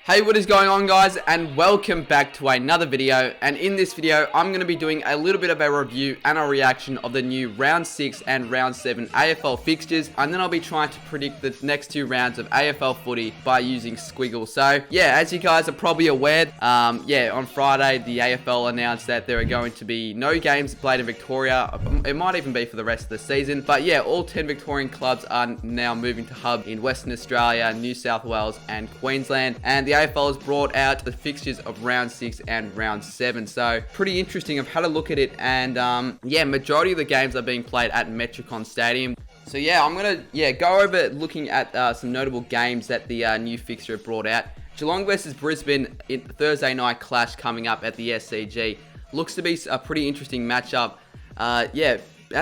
Hey, what is going on, guys, and welcome back to another video. And in this video I'm going to be doing a little bit of a review and a reaction of the new round 6 and round 7 AFL fixtures, and then I'll be trying to predict the next two rounds of AFL footy by using Squiggle. So yeah, as you guys are probably aware, on Friday the AFL announced that there are going to be no games played in Victoria. It might even be for the rest of the season, but yeah, all 10 Victorian clubs are now moving to hub in Western Australia, New South Wales and Queensland, and the AFL has brought out the fixtures of round 6 and round 7. So pretty interesting. I've had a look at it, and majority of the games are being played at Metricon Stadium. So yeah, I'm gonna go over looking at some notable games that the new fixture brought out. Geelong versus Brisbane in Thursday night clash coming up at the SCG. Looks to be a pretty interesting matchup. At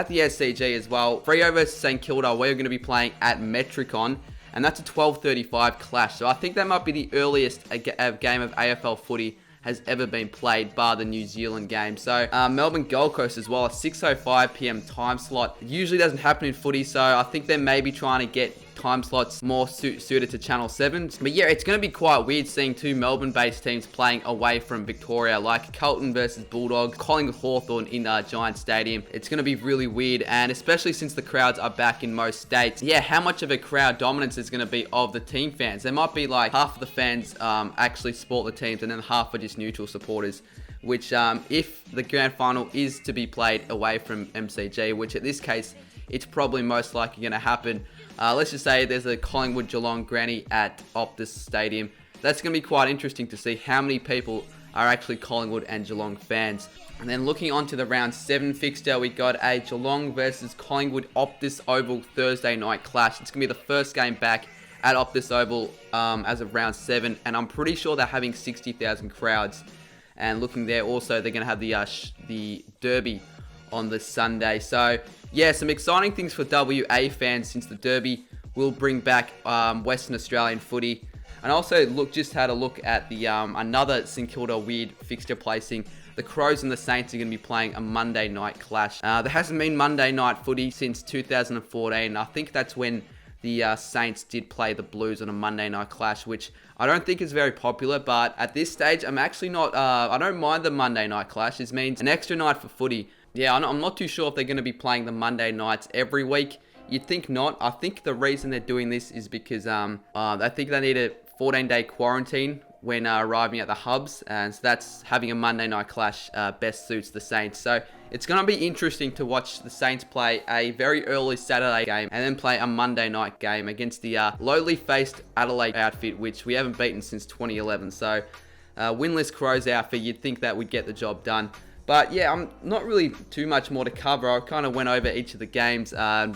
the SCG as well. Freo versus St Kilda, we're going to be playing at Metricon, and that's a 12:35 clash. So I think that might be the earliest a game of AFL footy has ever been played, bar the New Zealand game. So Melbourne Gold Coast as well, a 6:05 PM time slot. It usually doesn't happen in footy, so I think they may be trying to get time slots more suited to Channel 7. But yeah, it's going to be quite weird seeing two Melbourne-based teams playing away from Victoria, like Carlton versus Bulldogs, Collingwood Hawthorn in Giant Stadium. It's going to be really weird, and especially since the crowds are back in most states. Yeah, how much of a crowd dominance is going to be of the team fans? There might be like half of the fans actually support the teams, and then half are just neutral supporters. Which, if the grand final is to be played away from MCG, which at this case, it's probably most likely going to happen. Let's just say there's a Collingwood Geelong granny at Optus Stadium. That's going to be quite interesting to see how many people are actually Collingwood and Geelong fans. And then looking on to the round 7 fixture, we got a Geelong versus Collingwood Optus Oval Thursday night clash. It's going to be the first game back at Optus Oval as of round 7, and I'm pretty sure they're having 60,000 crowds. And looking there also, they're going to have the Derby on the Sunday. So yeah, some exciting things for WA fans, since the Derby will bring back Western Australian footy. And also just had a look at the another St Kilda weird fixture placing. The Crows and the Saints are going to be playing a Monday night clash. There hasn't been Monday night footy since 2014. I think that's when the Saints did play the Blues on a Monday night clash, which I don't think is very popular. But at this stage, I'm actually not, I don't mind the Monday night clash. This means an extra night for footy. Yeah, I'm not too sure if they're going to be playing the Monday nights every week. You'd think not. I think the reason they're doing this is because I think they need a 14-day quarantine when arriving at the hubs, and so that's having a Monday night clash best suits the Saints. So it's going to be interesting to watch the Saints play a very early Saturday game and then play a Monday night game against the lowly faced Adelaide outfit, which we haven't beaten since 2011. So winless Crows outfit, you'd think that would get the job done. But yeah, I'm not really too much more to cover. I kind of went over each of the games,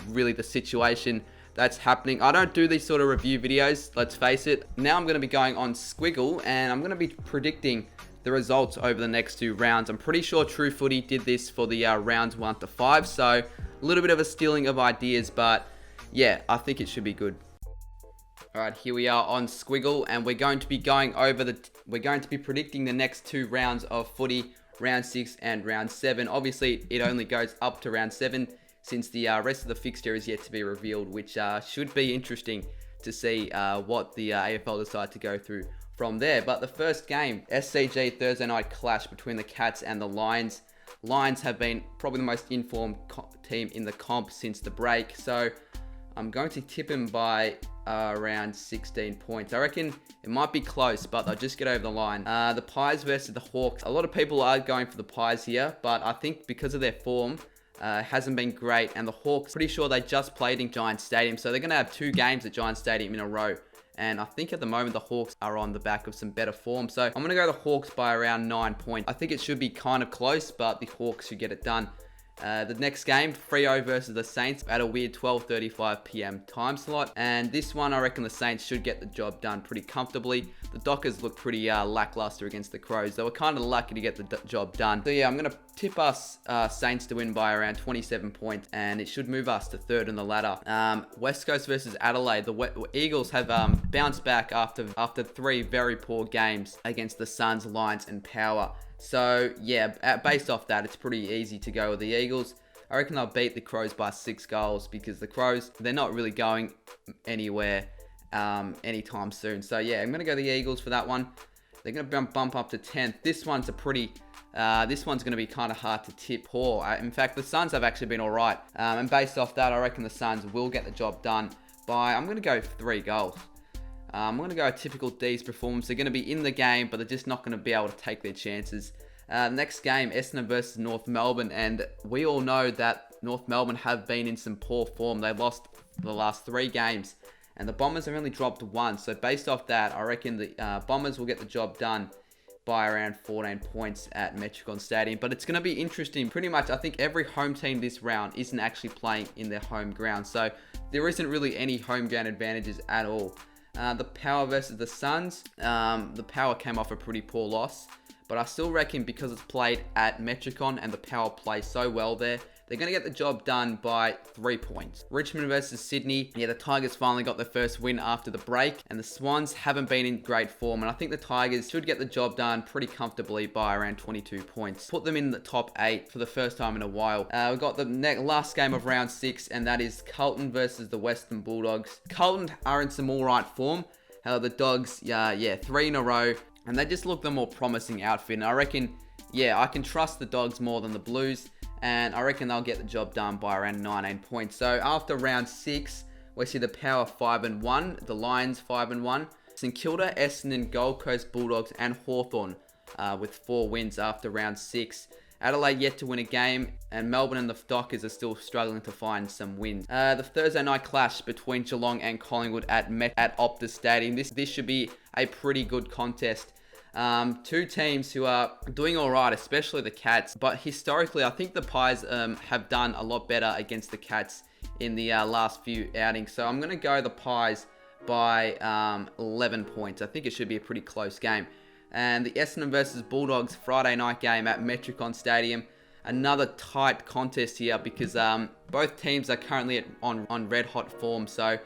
really the situation that's happening. I don't do these sort of review videos, let's face it. Now I'm going to be going on Squiggle, and I'm going to be predicting the results over the next two rounds. I'm pretty sure True Footy did this for the rounds 1 to 5, so a little bit of a stealing of ideas, but yeah, I think it should be good. Alright, here we are on Squiggle, and we're going to be going over we're going to be predicting the next two rounds of footy, round 6 and round 7. Obviously, it only goes up to round 7, since the rest of the fixture is yet to be revealed, which should be interesting to see what the AFL decide to go through from there. But the first game, SCG Thursday night clash between the Cats and the Lions. Lions have been probably the most informed team in the comp since the break, so I'm going to tip him by around 16 points. I reckon it might be close, but they'll just get over the line. The Pies versus the Hawks. A lot of people are going for the Pies here, but I think because of their form, hasn't been great, and the Hawks, pretty sure they just played in Giant Stadium, so they're going to have 2 games at Giant Stadium in a row. And I think at the moment the Hawks are on the back of some better form, so I'm going to go the Hawks by around 9 points. I think it should be kind of close, but the Hawks should get it done. The next game, Freo versus the Saints at a weird 12:35 PM time slot. And this one, I reckon the Saints should get the job done pretty comfortably. The Dockers look pretty lackluster against the Crows. They were kind of lucky to get the job done. So yeah, I'm going to tip us Saints to win by around 27 points, and it should move us to third on the ladder. West Coast versus Adelaide. The Eagles have bounced back after 3 very poor games against the Suns, Lions and Power. So yeah, based off that, it's pretty easy to go with the Eagles. I reckon they'll beat the Crows by 6 goals, because the Crows, they're not really going anywhere. anytime soon. So yeah, I'm going to go the Eagles for that one. They're going to bump up to 10th. This one's this one's going to be kind of hard to tip. In fact, the Suns have actually been all right. And based off that, I reckon the Suns will get the job done by, I'm going to go 3 goals. I'm going to go a typical D's performance. They're going to be in the game, but they're just not going to be able to take their chances. Next game, Essendon versus North Melbourne. And we all know that North Melbourne have been in some poor form. They lost the last 3 games. And the Bombers have only dropped 1. So based off that, I reckon the Bombers will get the job done by around 14 points at Metricon Stadium. But it's going to be interesting. Pretty much, I think every home team this round isn't actually playing in their home ground. So there isn't really any home ground advantages at all. The Power versus the Suns. The Power came off a pretty poor loss. But I still reckon because it's played at Metricon and the Power plays so well there, they're going to get the job done by 3 points. Richmond versus Sydney. Yeah, the Tigers finally got their first win after the break. And the Swans haven't been in great form. And I think the Tigers should get the job done pretty comfortably by around 22 points. Put them in the top 8 for the first time in a while. We've got the last game of round 6. And that is Carlton versus the Western Bulldogs. Carlton are in some alright form. The Dogs, 3 in a row. And they just look the more promising outfit. And I reckon, I can trust the Dogs more than the Blues. And I reckon they'll get the job done by around 19 points. So after round 6, we see the Power 5-1, the Lions 5-1, St Kilda, Essendon, Gold Coast Bulldogs, and Hawthorn with 4 wins after round 6. Adelaide yet to win a game, and Melbourne and the Dockers are still struggling to find some wins. The Thursday night clash between Geelong and Collingwood at Optus Stadium. This should be a pretty good contest. 2 teams who are doing all right, especially the Cats. But historically, I think the Pies have done a lot better against the Cats in the last few outings. So I'm going to go the Pies by 11 points. I think it should be a pretty close game. And the Essendon versus Bulldogs Friday night game at Metricon Stadium. Another tight contest here because both teams are currently on red hot form. So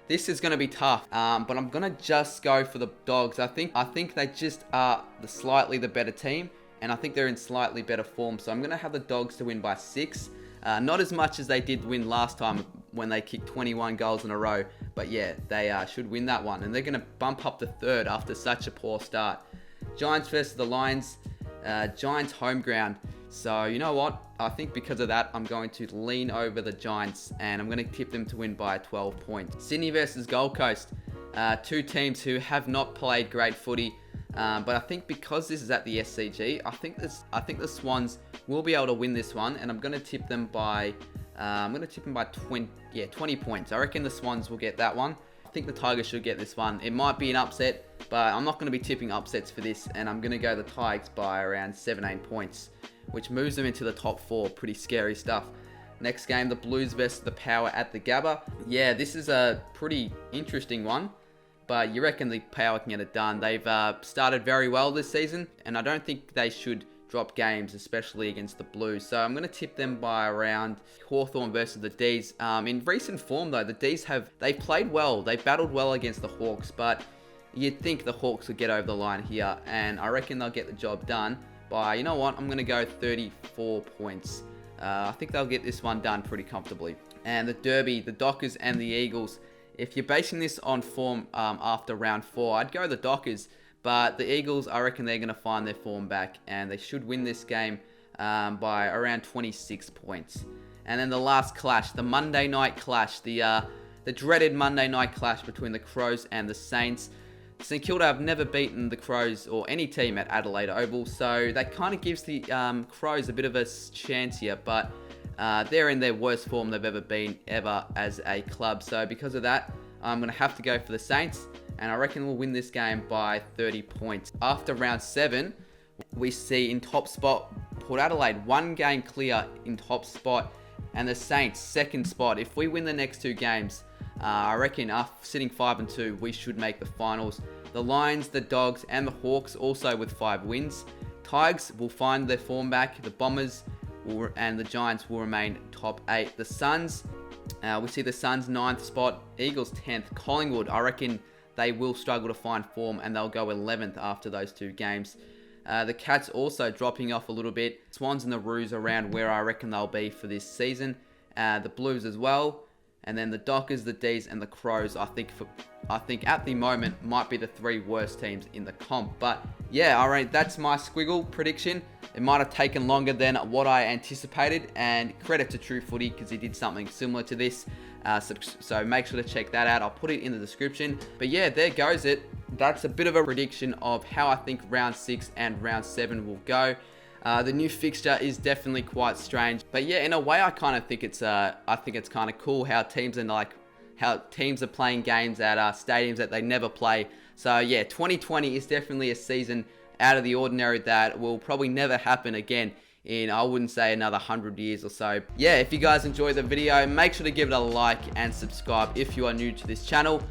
this is going to be tough, but I'm going to just go for the Dogs. I think they just are slightly the better team, and I think they're in slightly better form. So I'm going to have the Dogs to win by 6. Not as much as they did win last time when they kicked 21 goals in a row, but yeah, they should win that one. And they're going to bump up to 3rd after such a poor start. Giants versus the Lions. Giants home ground. So, you know what? I think because of that, I'm going to lean over the Giants and I'm going to tip them to win by 12 points. Sydney versus Gold Coast. 2 teams who have not played great footy. But I think because this is at the SCG, I think the Swans will be able to win this one, and I'm going to tip them by 20 points. I reckon the Swans will get that one. I think the Tigers should get this one. It might be an upset, but I'm not going to be tipping upsets for this, and I'm going to go the Tigers by around 17 points, which moves them into the top 4. Pretty scary stuff. Next game, the Blues versus the Power at the Gabba. Yeah, this is a pretty interesting one, but you reckon the Power can get it done. They've started very well this season, and I don't think they should drop games, especially against the Blues. So I'm going to tip them by around Hawthorn versus the D's. In recent form, though, the D's they've played well. They battled well against the Hawks, but you'd think the Hawks would get over the line here, and I reckon they'll get the job done by, you know what, I'm going to go 34 points. I think they'll get this one done pretty comfortably. And the Derby, the Dockers and the Eagles. If you're basing this on form after round 4, I'd go the Dockers. But the Eagles, I reckon they're going to find their form back, and they should win this game by around 26 points. And then the last clash, the Monday night clash, the dreaded Monday night clash between the Crows and the Saints. St Kilda have never beaten the Crows or any team at Adelaide Oval, so that kind of gives the Crows a bit of a chance here, but they're in their worst form they've ever been as a club. So because of that, I'm going to have to go for the Saints, and I reckon we'll win this game by 30 points. After round 7, we see in top spot Port Adelaide, 1 game clear in top spot, and the Saints, 2nd spot. If we win the next 2 games, I reckon sitting 5-2, we should make the finals. The Lions, the Dogs, and the Hawks also with 5 wins. Tigers will find their form back. The Bombers and the Giants will remain top 8. The Suns, we see the Suns 9th spot, Eagles 10th. Collingwood, I reckon they will struggle to find form, and they'll go 11th after those 2 games. The Cats also dropping off a little bit. Swans and the Roos around where I reckon they'll be for this season. The Blues as well. And then the Dockers, the D's, and the Crows, I think at the moment might be the 3 worst teams in the comp. But yeah, alright, that's my Squiggle prediction. It might have taken longer than what I anticipated, and credit to True Footy because he did something similar to this. So make sure to check that out. I'll put it in the description. But yeah, there goes it. That's a bit of a prediction of how I think round 6 and round 7 will go. The new fixture is definitely quite strange, but yeah, in a way, I kind of think it's kind of cool how teams are playing games at stadiums that they never play. So yeah, 2020 is definitely a season out of the ordinary that will probably never happen again in, I wouldn't say, another 100 years or so. Yeah, if you guys enjoyed the video, make sure to give it a like and subscribe if you are new to this channel.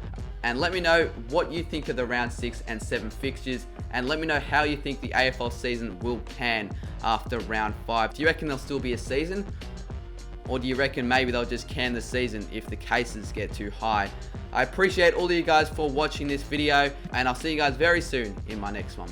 And let me know what you think of the round 6 and 7 fixtures, and let me know how you think the AFL season will pan after round 5. Do you reckon there'll still be a season? Or do you reckon maybe they'll just can the season if the cases get too high? I appreciate all of you guys for watching this video, and I'll see you guys very soon in my next one.